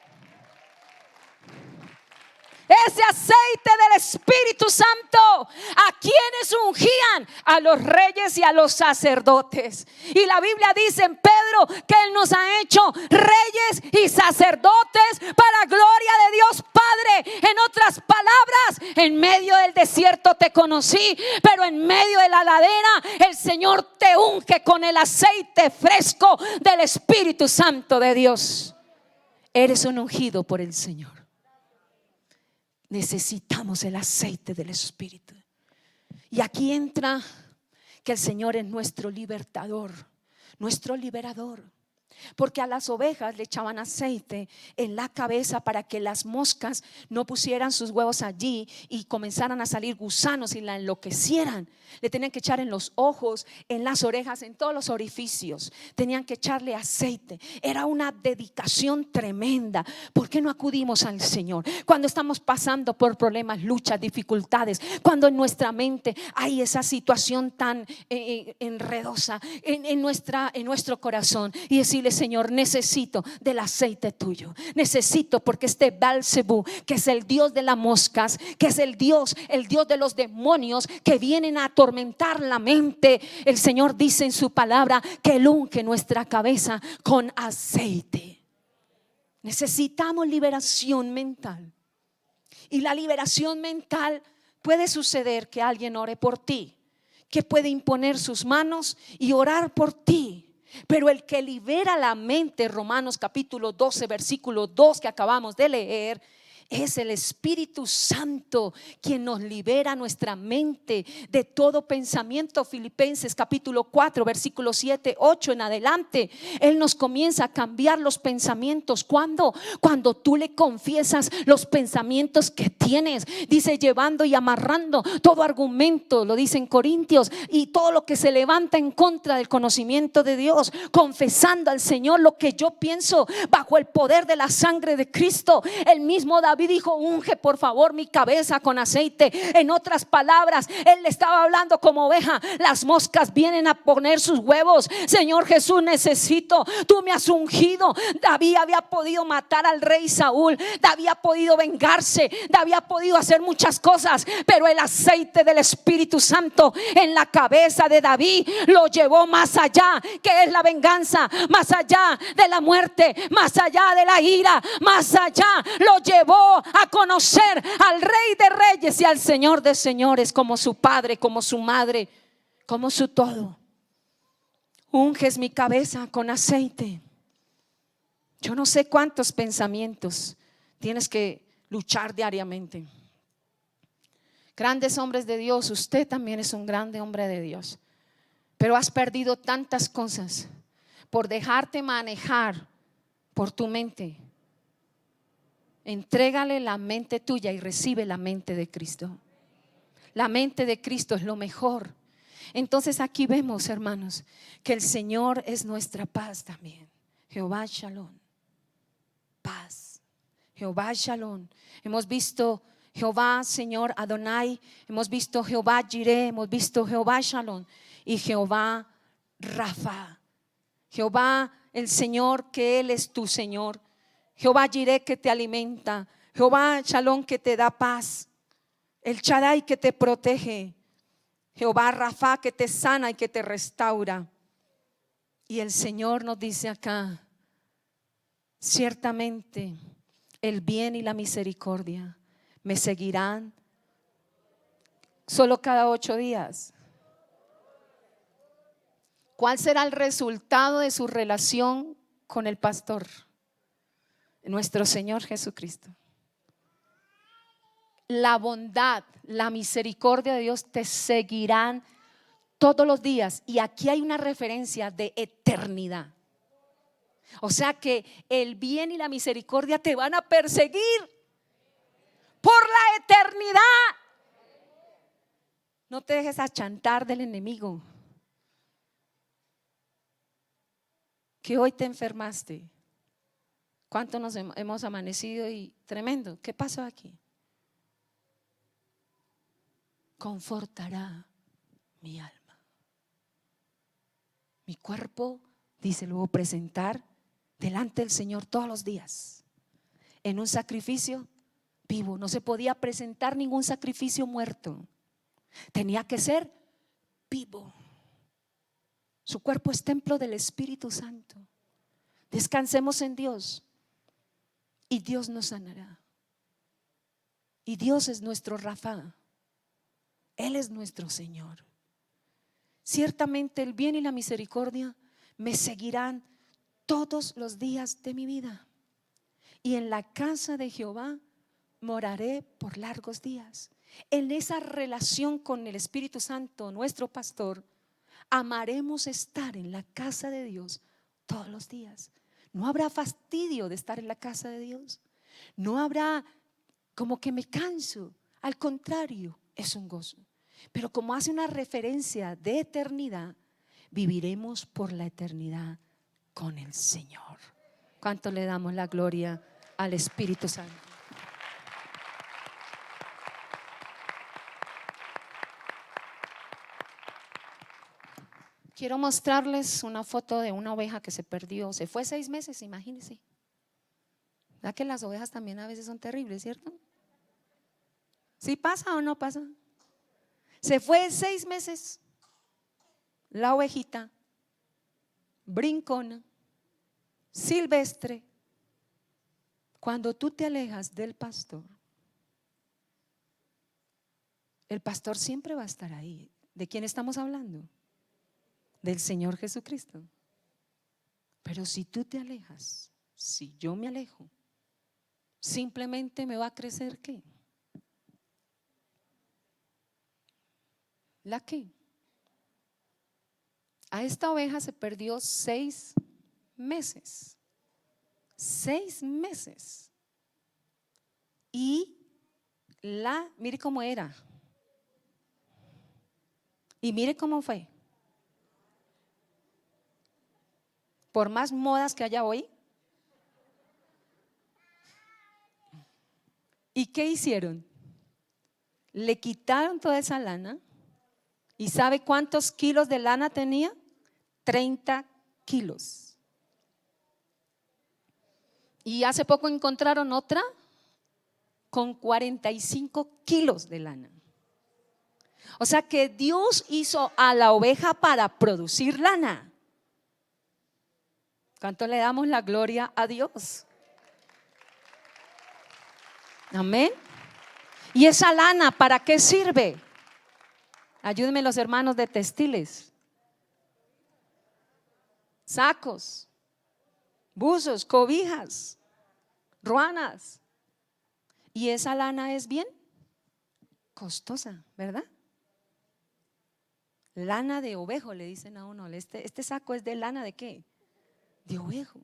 Ese aceite del Espíritu Santo, ¿a quienes ungían? A los reyes y a los sacerdotes. Y la Biblia dice en Pedro que Él nos ha hecho reyes y sacerdotes para gloria de Dios Padre. En otras palabras, en medio del desierto te conocí, pero en medio de la ladera el Señor te unge con el aceite fresco del Espíritu Santo de Dios. Eres un ungido por el Señor. Necesitamos el aceite del Espíritu. Y aquí entra que el Señor es nuestro libertador, nuestro liberador. Porque a las ovejas le echaban aceite en la cabeza para que las moscas no pusieran sus huevos allí y comenzaran a salir gusanos y la enloquecieran. Le tenían que echar en los ojos, en las orejas, en todos los orificios. Tenían que echarle aceite. Era una dedicación tremenda. ¿Por qué no acudimos al Señor cuando estamos pasando por problemas, luchas, dificultades? Cuando en nuestra mente hay esa situación tan enredosa en nuestro corazón, y decirle: Señor, necesito del aceite tuyo. Necesito, porque este Belzebú, que es el dios de las moscas, que es el dios de los demonios que vienen a atormentar la mente, el Señor dice en su palabra que Él unge nuestra cabeza con aceite. Necesitamos liberación mental. Y la liberación mental puede suceder que alguien ore por ti, que puede imponer sus manos y orar por ti. Pero el que libera la mente, Romanos capítulo 12 versículo 2 que acabamos de leer, Es el Espíritu Santo quien nos libera nuestra mente de todo pensamiento. Filipenses capítulo 4 versículo 7, 8 en adelante. Él nos comienza a cambiar los pensamientos. ¿Cuándo? Cuando tú le confiesas los pensamientos que tienes. Dice, llevando y amarrando todo argumento, lo dice en Corintios, y todo lo que se levanta en contra del conocimiento de Dios, confesando al Señor lo que yo pienso bajo el poder de la sangre de Cristo. El mismo David dijo, unge por favor mi cabeza con aceite. En otras palabras, él le estaba hablando como oveja. Las moscas vienen a poner sus huevos. Señor Jesús, necesito, tú me has ungido. David había podido matar al rey Saúl, David había podido vengarse, David había podido hacer muchas cosas, pero el aceite del Espíritu Santo en la cabeza de David lo llevó más allá, que es la venganza, más allá de la muerte, más allá de la ira, más allá, lo llevó a conocer al Rey de Reyes y al Señor de Señores como su padre, como su madre, como su todo. Unges mi cabeza con aceite. Yo no sé cuántos pensamientos tienes que luchar diariamente. Grandes hombres de Dios, usted también es un grande hombre de Dios, pero has perdido tantas cosas por dejarte manejar por tu mente. Entrégale la mente tuya y recibe la mente de Cristo. La mente de Cristo es lo mejor. Entonces aquí vemos, hermanos, que el Señor es nuestra paz también. Jehová Shalom, paz. Jehová Shalom. Hemos visto Jehová, Señor Adonai. Hemos visto Jehová Jireh. Hemos visto Jehová Shalom y Jehová Rafa. Jehová el Señor, que Él es tu Señor. Jehová Jireh, que te alimenta. Jehová Shalom, que te da paz. El Shaddai, que te protege. Jehová Rafa, que te sana y que te restaura. Y el Señor nos dice acá, ciertamente el bien y la misericordia me seguirán solo cada 8 días. ¿Cuál será el resultado de su relación con el pastor? Nuestro Señor Jesucristo. La bondad, la misericordia de Dios te seguirán todos los días. Y aquí hay una referencia de eternidad. O sea que el bien y la misericordia te van a perseguir por la eternidad. No te dejes achantar del enemigo. Que hoy te enfermaste. ¿Cuánto nos hemos amanecido y tremendo? ¿Qué pasó aquí? Confortará mi alma. Mi cuerpo, dice luego, presentar delante del Señor todos los días en un sacrificio vivo. No se podía presentar ningún sacrificio muerto. Tenía que ser vivo. Su cuerpo es templo del Espíritu Santo. Descansemos en Dios y Dios nos sanará. Y Dios es nuestro Rafa. Él es nuestro Señor. Ciertamente el bien y la misericordia me seguirán todos los días de mi vida. Y en la casa de Jehová moraré por largos días. En esa relación con el Espíritu Santo, nuestro pastor, amaremos estar en la casa de Dios todos los días. No habrá fastidio de estar en la casa de Dios. No habrá como que me canso. Al contrario, es un gozo. Pero como hace una referencia de eternidad, viviremos por la eternidad con el Señor. ¿Cuánto le damos la gloria al Espíritu Santo? Quiero mostrarles una foto de una oveja que se perdió. Se fue 6 meses, imagínense. ¿Verdad que las ovejas también a veces son terribles, cierto? ¿Sí pasa o no pasa? Se fue 6 meses la ovejita, brincona, silvestre. Cuando tú te alejas del pastor, el pastor siempre va a estar ahí. ¿De quién estamos hablando? Del Señor Jesucristo. Pero si tú te alejas, si yo me alejo, simplemente me va a crecer ¿qué? ¿La qué? A esta oveja se perdió 6 meses. 6 meses. Y mire cómo era. Y mire cómo fue. Por más modas que haya hoy. ¿Y qué hicieron? Le quitaron toda esa lana. ¿Y sabe cuántos kilos de lana tenía? 30 kilos. Y hace poco encontraron otra con 45 kilos de lana. O sea que Dios hizo a la oveja para producir lana. ¿Cuánto le damos la gloria a Dios? Amén. ¿Y esa lana para qué sirve? Ayúdenme los hermanos de textiles. Sacos, buzos, cobijas, ruanas. Y esa lana es bien costosa, ¿verdad? Lana de ovejo, le dicen a uno. Este saco es de lana ¿de qué? De ovejo.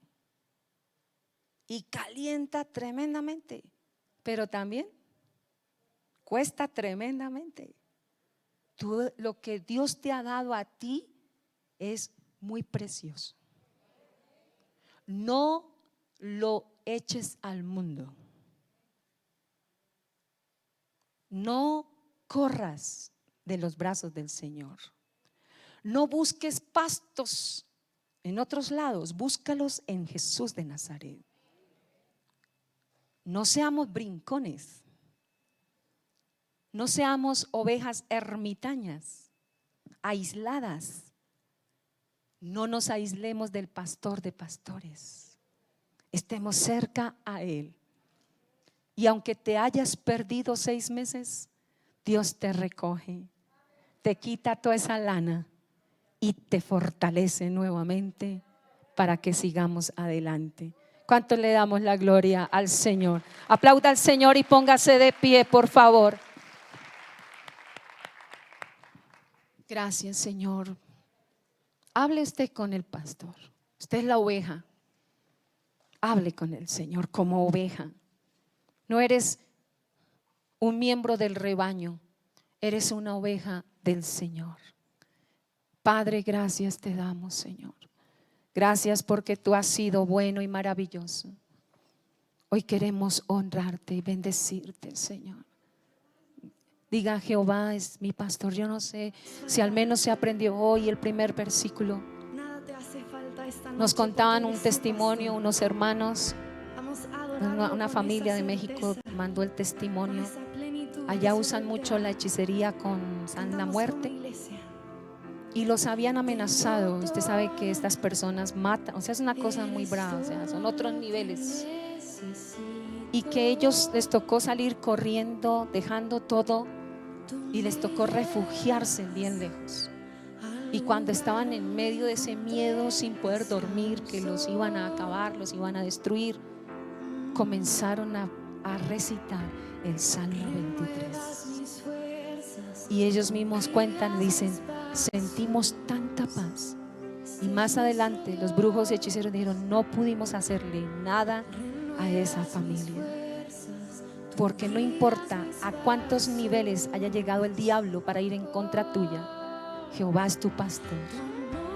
Y calienta tremendamente, pero también cuesta tremendamente. Lo que Dios te ha dado a ti es muy precioso. No lo eches al mundo. No corras de los brazos del Señor. No busques pastos en otros lados, búscalos en Jesús de Nazaret. No seamos brincones. No seamos ovejas ermitañas, aisladas. No nos aislemos del pastor de pastores. Estemos cerca a Él. Y aunque te hayas perdido 6 meses, Dios te recoge, te quita toda esa lana y te fortalece nuevamente para que sigamos adelante. ¿Cuánto le damos la gloria al Señor? Aplauda al Señor y póngase de pie, por favor. Gracias, Señor. Hable usted con el pastor. Usted es la oveja. Hable con el Señor como oveja. No eres un miembro del rebaño, eres una oveja del Señor. Padre, gracias te damos, Señor. Gracias porque tú has sido bueno y maravilloso. Hoy queremos honrarte y bendecirte, Señor. Diga: Jehová es mi pastor. Yo no sé si al menos se aprendió hoy el primer versículo. Nos contaban un testimonio, unos hermanos, una familia de México mandó el testimonio. Allá usan mucho la hechicería con la muerte y los habían amenazado. Usted sabe que estas personas matan, o sea, es una cosa muy brava, o sea, son otros niveles. Y que ellos les tocó salir corriendo, dejando todo, y les tocó refugiarse bien lejos. Y cuando estaban en medio de ese miedo, sin poder dormir, que los iban a acabar, los iban a destruir, comenzaron a recitar el Salmo 23. Y ellos mismos cuentan, dicen: sentimos tanta paz. Y más adelante los brujos y hechiceros dijeron: no pudimos hacerle nada a esa familia, porque no importa a cuántos niveles haya llegado el diablo para ir en contra tuya, Jehová es tu pastor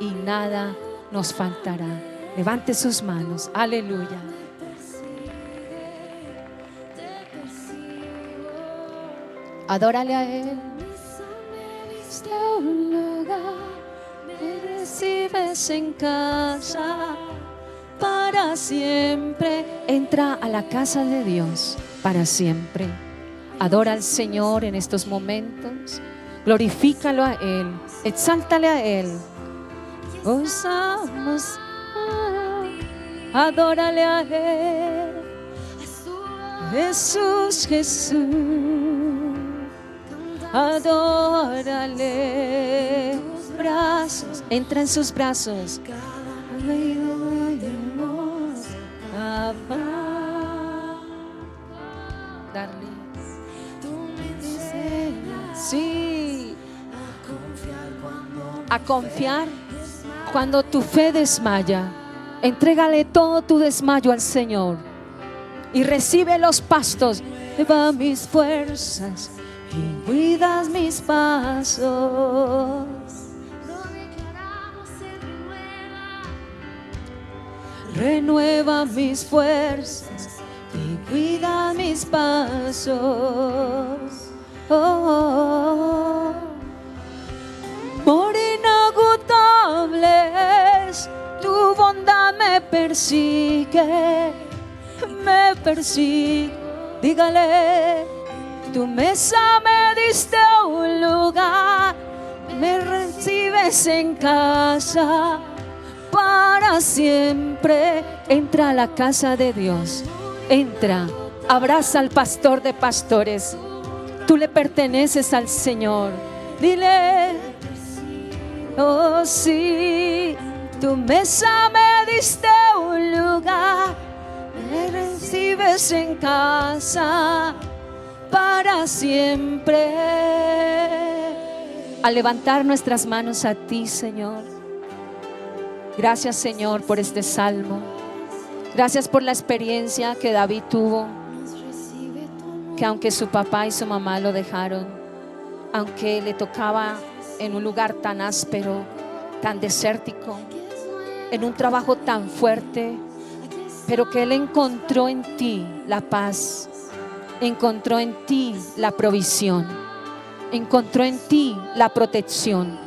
y nada nos faltará. Levante sus manos, aleluya. Adórale a Él. Este un lugar me recibes en casa para siempre. Entra a la casa de Dios para siempre. Adora al Señor en estos momentos. Glorifícalo a Él. Exáltale a Él. Gozamos. Adórale a Él. Jesús, Jesús. Adórale. Brazos. Entra en sus brazos. darling. Sí, a confiar cuando tu fe desmaya. Entrégale todo tu desmayo al Señor y recibe los pastos. Lleva mis fuerzas y cuidas mis pasos. Renueva mis fuerzas y cuida mis pasos. Oh, oh, oh. Por inagotable tu bondad me persigue, me persigue. Dígale, tu mesa me diste un lugar, me recibes en casa para siempre. Entra a la casa de Dios, entra, abraza al pastor de pastores. Tú le perteneces al Señor. Dile, oh sí, tu mesa me diste un lugar, me recibes en casa para siempre. Al levantar nuestras manos a ti, Señor, gracias, Señor, por este salmo. Gracias por la experiencia que David tuvo, que aunque su papá y su mamá lo dejaron, aunque le tocaba en un lugar tan áspero, tan desértico, en un trabajo tan fuerte, pero que él encontró en ti la paz, encontró en ti la provisión, encontró en ti la protección,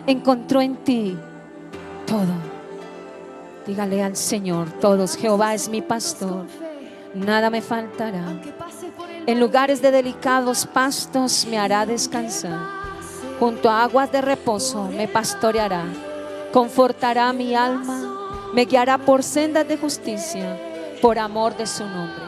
encontró en ti todo. Dígale al Señor todos: Jehová es mi pastor, nada me faltará. En lugares de delicados pastos me hará descansar, junto a aguas de reposo me pastoreará, confortará mi alma, me guiará por sendas de justicia, por amor de su nombre.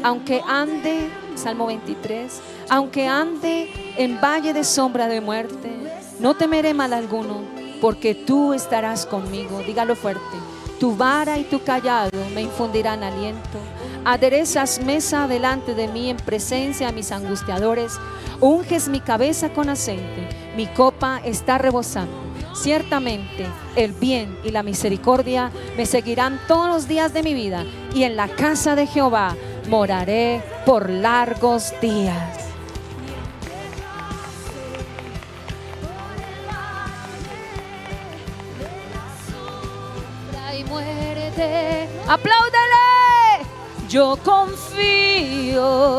Aunque ande, Salmo 23, aunque ande en valle de sombra de muerte, no temeré mal alguno, porque tú estarás conmigo. Dígalo fuerte: tu vara y tu callado me infundirán aliento. Aderezas mesa delante de mí en presencia de mis angustiadores. Unges mi cabeza con aceite, mi copa está rebosando. Ciertamente el bien y la misericordia me seguirán todos los días de mi vida, y en la casa de Jehová moraré por largos días. Y muérete, apláudale. Yo confío.